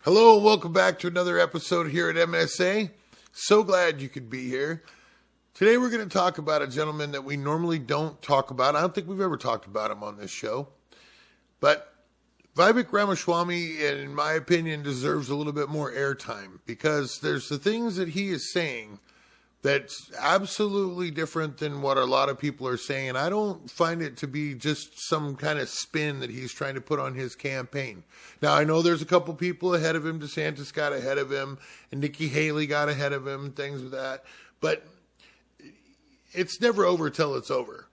Hello, and welcome back to another episode here at MSA. So glad you could be here. Today we're going to talk about a gentleman that we normally don't talk about. I don't think we've ever talked about him on this show. But Vivek Ramaswamy, in my opinion, deserves a little bit more airtime because there's the things that he is saying that's absolutely different than what a lot of people are saying. And I don't find it to be just some kind of spin that he's trying to put on his campaign. Now, I know there's a couple people ahead of him. DeSantis got ahead of him, and Nikki Haley got ahead of him, things like that. But it's never over till it's over.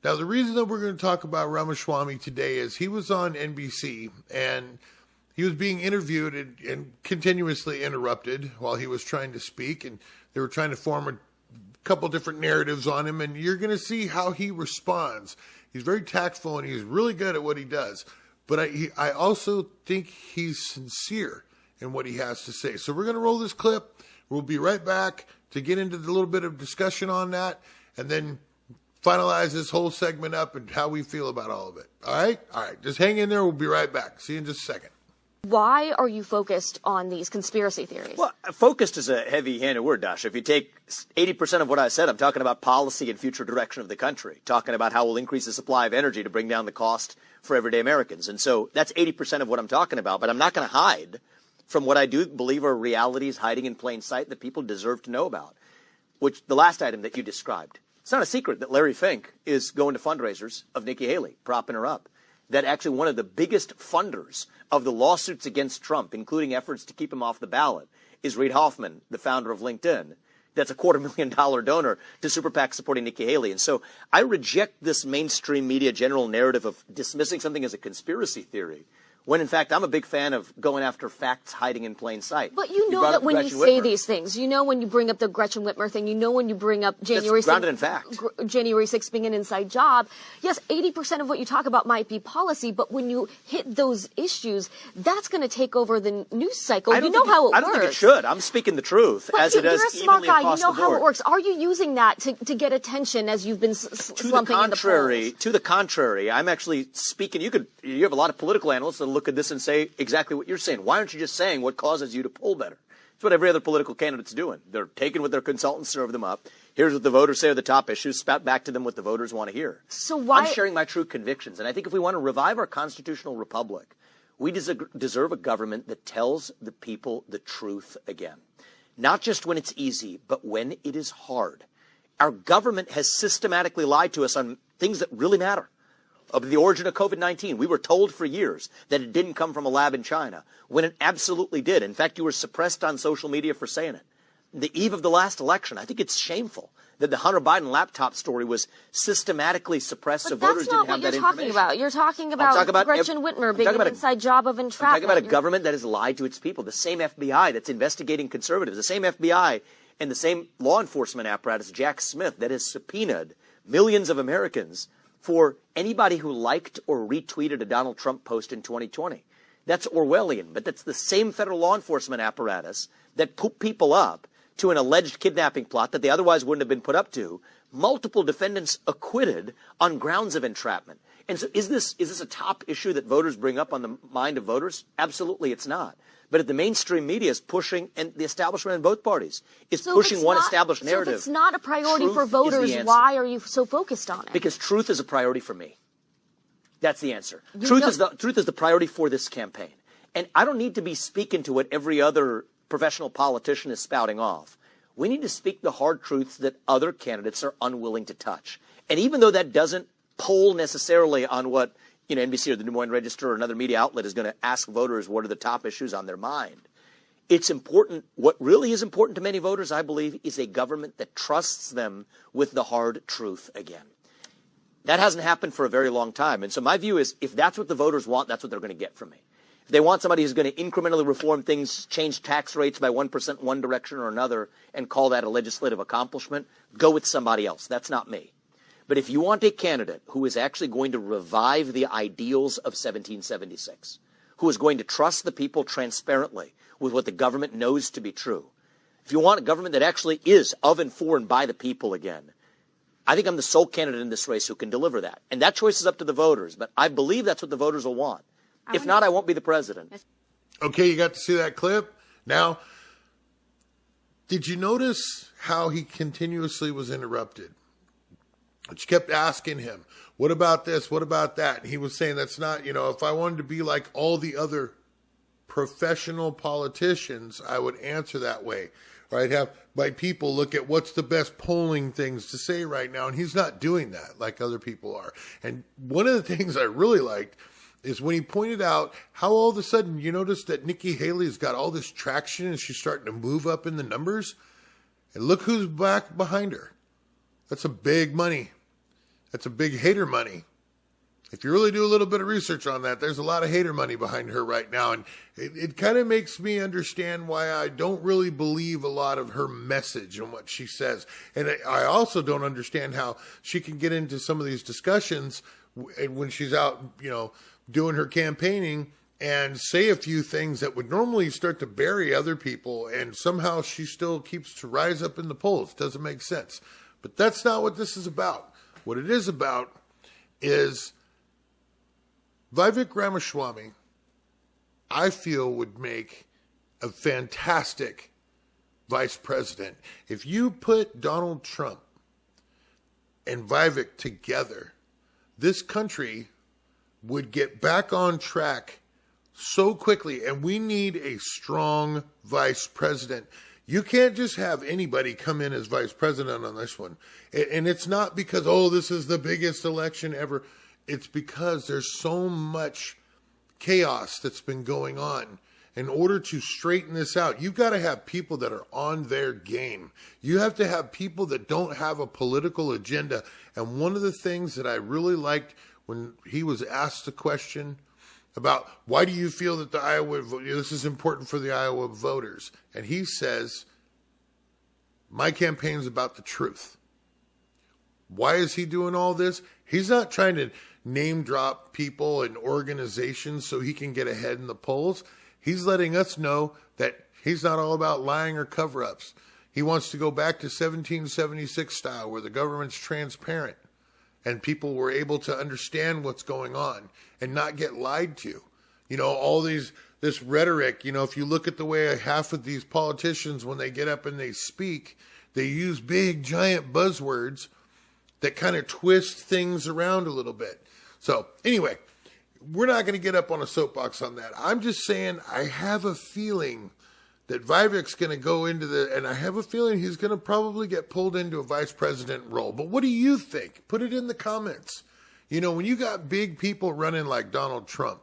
Now, the reason that we're going to talk about Ramaswamy today is he was on NBC, and he was being interviewed and continuously interrupted while he was trying to speak, and they were trying to form a couple different narratives on him, and you're going to see how he responds. He's very tactful, and he's really good at what he does. But I also think he's sincere in what he has to say. So we're going to roll this clip. We'll be right back to get into a little bit of discussion on that, and then finalize this whole segment up and how we feel about all of it. All right? All right. Just hang in there. We'll be right back. See you in just a second. Why are you focused on these conspiracy theories? Well, focused is a heavy-handed word, Dasha. If you take 80% of what I said, I'm talking about policy and future direction of the country, talking about how we'll increase the supply of energy to bring down the cost for everyday Americans. And so that's 80% of what I'm talking about, but I'm not going to hide from what I do believe are realities hiding in plain sight that people deserve to know about, which the last item that you described. It's not a secret that Larry Fink is going to fundraisers of Nikki Haley, propping her up. That actually one of the biggest funders of the lawsuits against Trump, including efforts to keep him off the ballot, is Reid Hoffman, the founder of LinkedIn. That's a $250,000 donor to super PAC supporting Nikki Haley. And so I reject this mainstream media general narrative of dismissing something as a conspiracy theory, when in fact I'm a big fan of going after facts hiding in plain sight. But you know that when you say these things, you know when you bring up the Gretchen Whitmer thing, you know when you bring up January 6th being an inside job. Yes, 80% of what you talk about might be policy, but when you hit those issues, that's going to take over the news cycle. You know how it works. I don't think it should. I'm speaking the truth, but as it does evenly across the board. You're a smart guy. You know how it works. Are you using that to get attention as you've been slumping in the polls? To the contrary, I'm actually speaking. You have a lot of political analysts that look at this and say exactly what you're saying. Why aren't you just saying what causes you to poll better? It's what every other political candidate's doing. They're taking what their consultants serve them up. Here's what the voters say are the top issues. Spout back to them what the voters want to hear. So why? I'm sharing my true convictions. And I think if we want to revive our constitutional republic, we deserve a government that tells the people the truth again. Not just when it's easy, but when it is hard. Our government has systematically lied to us on things that really matter. Of the origin of COVID-19. We were told for years that it didn't come from a lab in China, when it absolutely did. In fact, you were suppressed on social media for saying it. The eve of the last election, I think it's shameful that the Hunter Biden laptop story was systematically suppressed so voters didn't have that information. You're talking about Gretchen Whitmer being an inside job of entrapment. I'm talking about a government that has lied to its people. The same FBI that's investigating conservatives, the same FBI and the same law enforcement apparatus, Jack Smith, that has subpoenaed millions of Americans for anybody who liked or retweeted a Donald Trump post in 2020. That's Orwellian, but that's the same federal law enforcement apparatus that put people up to an alleged kidnapping plot that they otherwise wouldn't have been put up to. Multiple defendants acquitted on grounds of entrapment. And so is this a top issue that voters bring up on the mind of voters? Absolutely it's not. But if the mainstream media is pushing, and the establishment in both parties is pushing one established narrative. So if it's not a priority for voters, why are you so focused on it? Because truth is a priority for me. That's the answer. Truth is the priority for this campaign. And I don't need to be speaking to what every other professional politician is spouting off. We need to speak the hard truths that other candidates are unwilling to touch. And even though that doesn't poll necessarily on what NBC or the Des Moines Register or another media outlet is going to ask voters what are the top issues on their mind. It's important. What really is important to many voters, I believe, is a government that trusts them with the hard truth again. That hasn't happened for a very long time. And so my view is if that's what the voters want, that's what they're going to get from me. If they want somebody who's going to incrementally reform things, change tax rates by 1% one direction or another, and call that a legislative accomplishment, go with somebody else. That's not me. But if you want a candidate who is actually going to revive the ideals of 1776, who is going to trust the people transparently with what the government knows to be true, if you want a government that actually is of and for and by the people again, I think I'm the sole candidate in this race who can deliver that. And that choice is up to the voters. But I believe that's what the voters will want. If not, I won't be the president. Okay, you got to see that clip? Now, did you notice how he continuously was interrupted? She kept asking him, what about this? What about that? And he was saying, that's not, if I wanted to be like all the other professional politicians, I would answer that way. Or I'd have my people look at what's the best polling things to say right now. And he's not doing that like other people are. And one of the things I really liked is when he pointed out how all of a sudden you notice that Nikki Haley's got all this traction and she's starting to move up in the numbers. And look who's back behind her. That's a big money. That's a big hater money. If you really do a little bit of research on that, there's a lot of hater money behind her right now. And it kind of makes me understand why I don't really believe a lot of her message and what she says. And I also don't understand how she can get into some of these discussions when she's out, doing her campaigning and say a few things that would normally start to bury other people. And somehow she still keeps to rise up in the polls. Doesn't make sense. But that's not what this is about. What it is about is Vivek Ramaswamy, I feel, would make a fantastic vice president. If you put Donald Trump and Vivek together, this country would get back on track so quickly. And we need a strong vice president. You can't just have anybody come in as vice president on this one. And it's not because, this is the biggest election ever. It's because there's so much chaos that's been going on. In order to straighten this out, you've got to have people that are on their game. You have to have people that don't have a political agenda. And one of the things that I really liked when he was asked the question about why do you feel that this is important for the Iowa voters? And he says, my campaign is about the truth. Why is he doing all this? He's not trying to name drop people and organizations so he can get ahead in the polls. He's letting us know that he's not all about lying or cover-ups. He wants to go back to 1776 style where the government's transparent and people were able to understand what's going on and not get lied to. All this rhetoric, if you look at the way half of these politicians, when they get up and they speak, they use big, giant buzzwords that kind of twist things around a little bit. So anyway, we're not going to get up on a soapbox on that. I'm just saying I have a feeling that Vivek's going to go into and I have a feeling he's going to probably get pulled into a vice president role. But what do you think? Put it in the comments. When you got big people running like Donald Trump,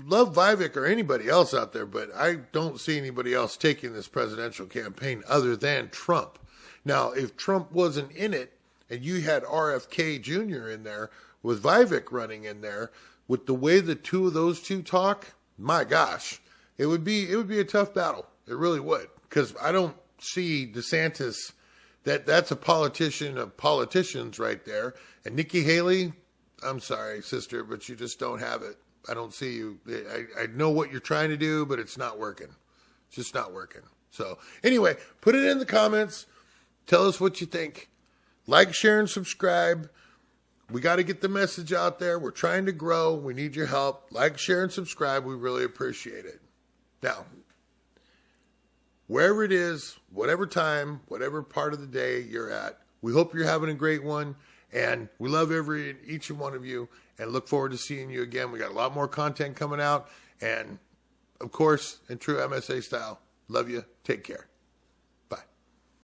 love Vivek or anybody else out there, but I don't see anybody else taking this presidential campaign other than Trump. Now, if Trump wasn't in it and you had RFK Jr. in there with Vivek running in there, with the way the two of those two talk, my gosh, it would be a tough battle. It really would, because I don't see DeSantis. That's a politician of politicians right there. And Nikki Haley, I'm sorry, sister, but you just don't have it. I don't see you. I know what you're trying to do, but it's not working. It's just not working. So anyway, put it in the comments. Tell us what you think. Like, share, and subscribe. We got to get the message out there. We're trying to grow. We need your help. Like, share, and subscribe. We really appreciate it. Now, wherever it is, whatever time, whatever part of the day you're at, we hope you're having a great one. And we love each and one of you and look forward to seeing you again. We got a lot more content coming out. And, of course, in true MSA style, love you. Take care.